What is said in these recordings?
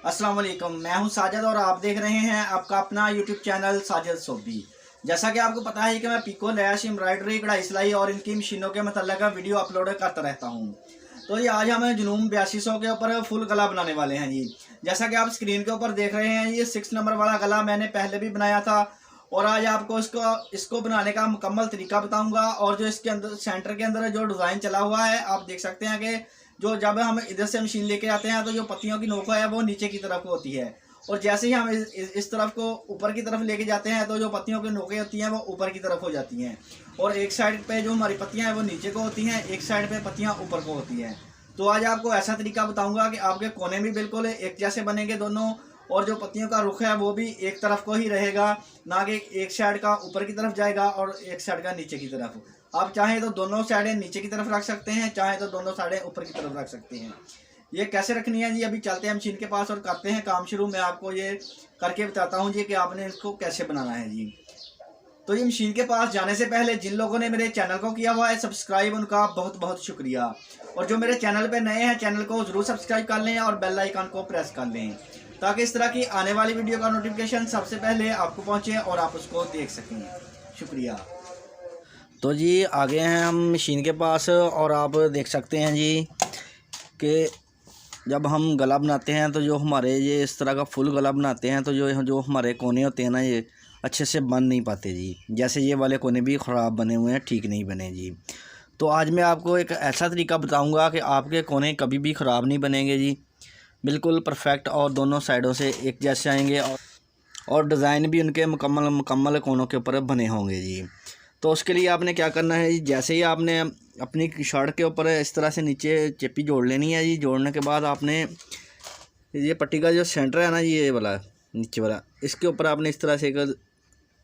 अस्सलाम वालेकुम, मैं हूं साजिद और आप देख रहे हैं आपका अपना यूट्यूब चैनल साजिद सोबी। जैसा कि आपको पता है कि मैं पिको, लैश, एम्ब्रॉयडरी, कढ़ाई सिलाई और इनकी मशीनों के मतलब वीडियो अपलोड करता रहता हूं। तो ये आज हम जुनून 8200 के ऊपर फुल गला बनाने वाले हैं जी। जैसा कि आप स्क्रीन के ऊपर देख रहे हैं, ये 6 नंबर वाला गला मैंने पहले भी बनाया था और आज आपको इसको बनाने का मुकम्मल तरीका बताऊंगा। और जो इसके अंदर सेंटर के अंदर जो डिज़ाइन चला हुआ है, आप देख सकते हैं कि जो जब हम इधर से मशीन लेके आते हैं तो जो पत्तियों की नोक है वो नीचे की तरफ होती है, और जैसे ही हम इस तरफ को ऊपर की तरफ लेके जाते हैं तो जो पत्तियों की नोकें होती हैं वो ऊपर की तरफ हो जाती हैं, और एक साइड पे जो हमारी पत्तियां हैं वो नीचे को होती हैं, एक साइड पे पत्तियां ऊपर को होती हैं। तो आज आपको ऐसा तरीका बताऊंगा कि आपके कोने भी बिल्कुल एक जैसे बनेंगे दोनों, और जो पत्तियों का रुख है वो भी एक तरफ को ही रहेगा, ना कि एक साइड का ऊपर की तरफ जाएगा और एक साइड का नीचे की तरफ। आप चाहें तो दोनों साइडें नीचे की तरफ रख सकते हैं, चाहें तो दोनों साइडें ऊपर की तरफ रख सकते हैं। ये कैसे रखनी है जी, अभी चलते हैं मशीन के पास और करते हैं काम शुरू। मैं आपको ये करके बताता हूँ जी कि आपने इसको कैसे बनाना है जी। तो ये मशीन के पास जाने से पहले जिन लोगों ने मेरे चैनल को किया हुआ है सब्सक्राइब, उनका बहुत बहुत शुक्रिया। और जो मेरे चैनल पे नए हैं, चैनल को ज़रूर सब्सक्राइब कर लें और बेल आइकन को प्रेस कर लें, ताकि इस तरह की आने वाली वीडियो का नोटिफिकेशन सबसे पहले आपको पहुँचे और आप उसको देख सकें। शुक्रिया। तो जी आ गए हैं हम मशीन के पास, और आप देख सकते हैं जी कि जब हम गला बनाते हैं तो जो हमारे ये इस तरह का फुल गला बनाते हैं तो जो हमारे कोने होते हैं ना, ये अच्छे से बन नहीं पाते जी। जैसे ये वाले कोने भी ख़राब बने हुए हैं, ठीक नहीं बने जी। तो आज मैं आपको एक ऐसा तरीका बताऊंगा कि आपके कोने कभी भी ख़राब नहीं बनेंगे जी, बिल्कुल परफेक्ट, और दोनों साइडों से एक जैसे आएंगे और डिज़ाइन भी उनके मुकम्मल कोनों के ऊपर बने होंगे जी। तो उसके लिए आपने क्या करना है जी, जैसे ही आपने अपनी शर्ट के ऊपर इस तरह से नीचे चेपी जोड़ लेनी है जी। जोड़ने के बाद आपने ये पट्टी का जो सेंटर है ना, ये वाला नीचे वाला, इसके ऊपर आपने इस तरह से एक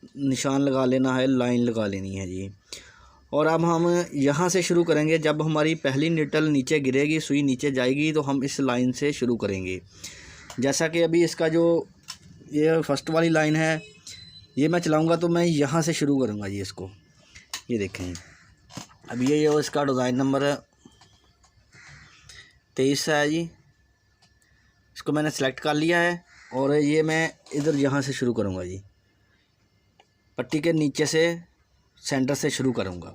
निशान लगा लेना है, लाइन लगा लेनी है जी। और अब हम यहाँ से शुरू करेंगे। जब हमारी पहली निटल नीचे गिरेगी, सुई नीचे जाएगी, तो हम इस लाइन से शुरू करेंगे। जैसा कि अभी इसका जो ये फर्स्ट वाली लाइन है, ये मैं चलाऊँगा तो मैं यहाँ से शुरू करूँगा जी इसको। ये देखें, अब ये जो इसका डिज़ाइन नंबर 23 है जी, इसको मैंने सेलेक्ट कर लिया है और ये मैं इधर यहाँ से शुरू करूँगा जी, पट्टी के नीचे से सेंटर से शुरू करूँगा।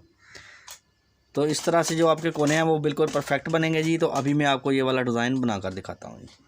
तो इस तरह से जो आपके कोने हैं वो बिल्कुल परफेक्ट बनेंगे जी। तो अभी मैं आपको ये वाला डिज़ाइन बनाकर दिखाता हूँ जी।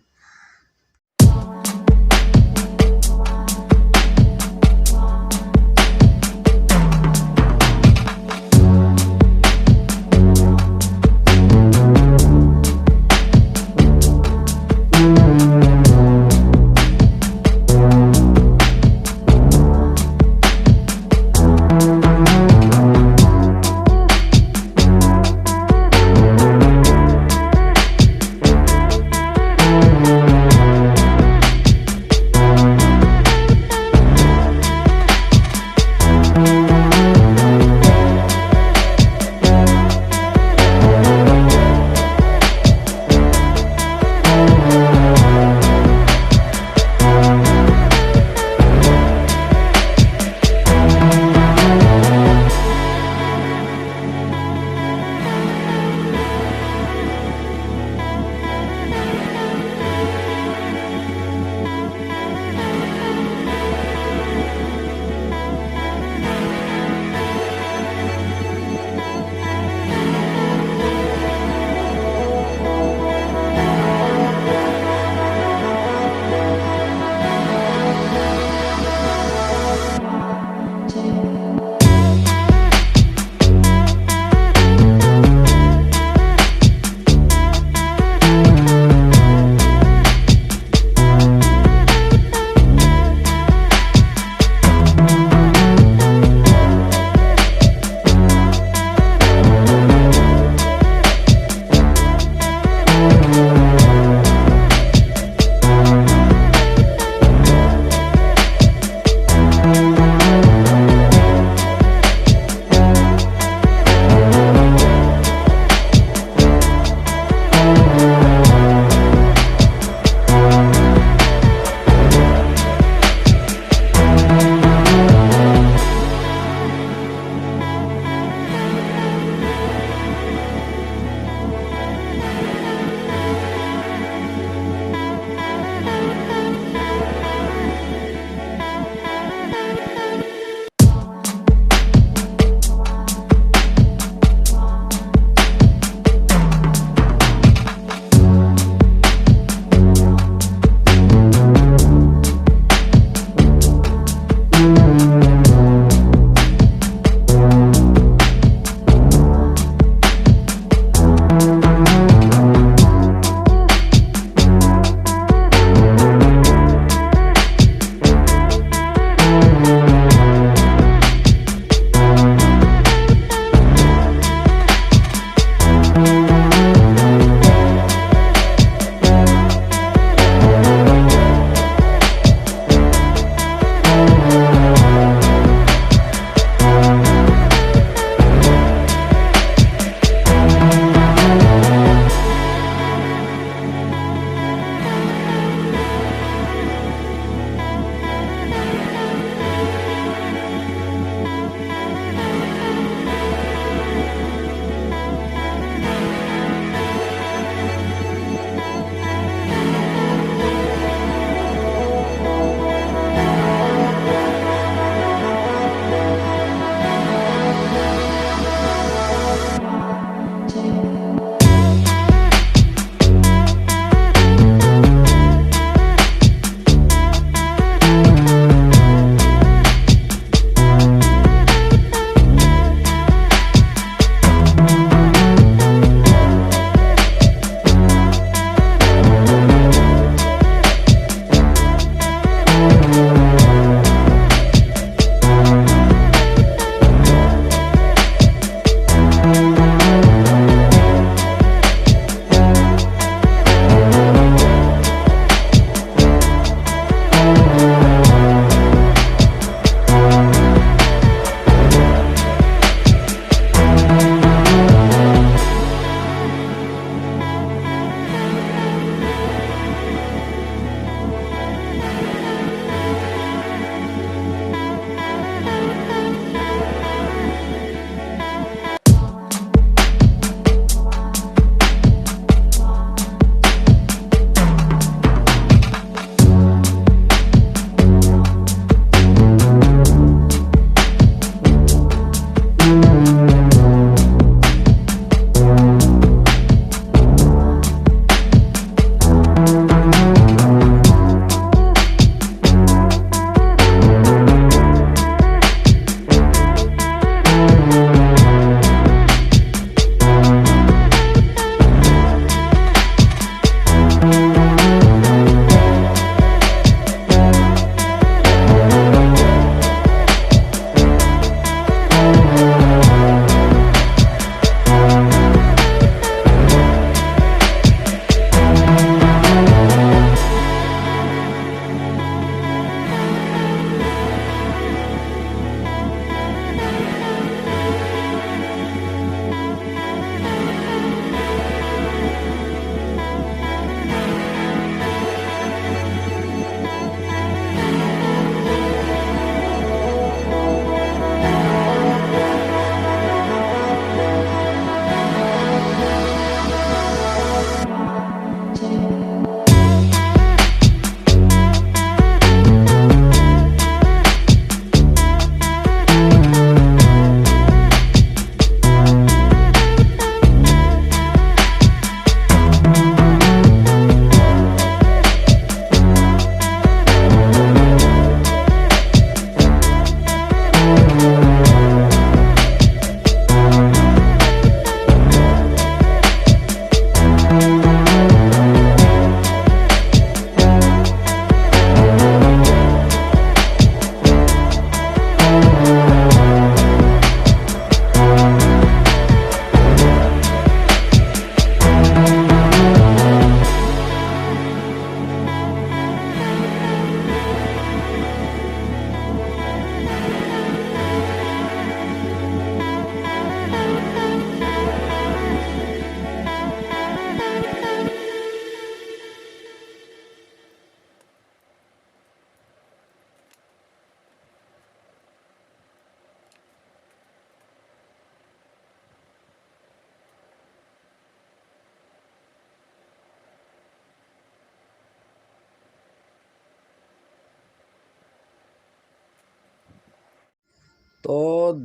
तो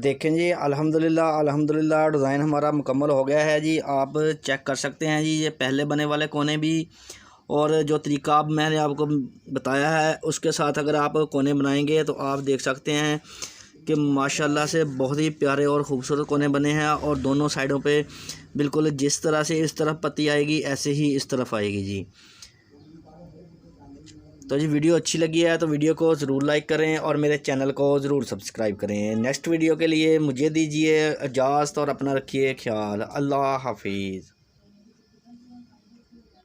देखें जी, अल्हम्दुलिल्लाह डिज़ाइन हमारा मुकम्मल हो गया है जी। आप चेक कर सकते हैं जी, ये पहले बने वाले कोने भी और जो तरीका अब मैंने आपको बताया है उसके साथ अगर आप कोने बनाएंगे तो आप देख सकते हैं कि माशाल्लाह से बहुत ही प्यारे और ख़ूबसूरत कोने बने हैं। और दोनों साइडों पे बिल्कुल जिस तरह से इस तरफ पत्ती आएगी ऐसे ही इस तरफ आएगी जी। तो जी वीडियो अच्छी लगी है तो वीडियो को ज़रूर लाइक करें और मेरे चैनल को ज़रूर सब्सक्राइब करें। नेक्स्ट वीडियो के लिए मुझे दीजिए इजाज़त और अपना रखिए ख्याल। अल्लाह हाफिज़।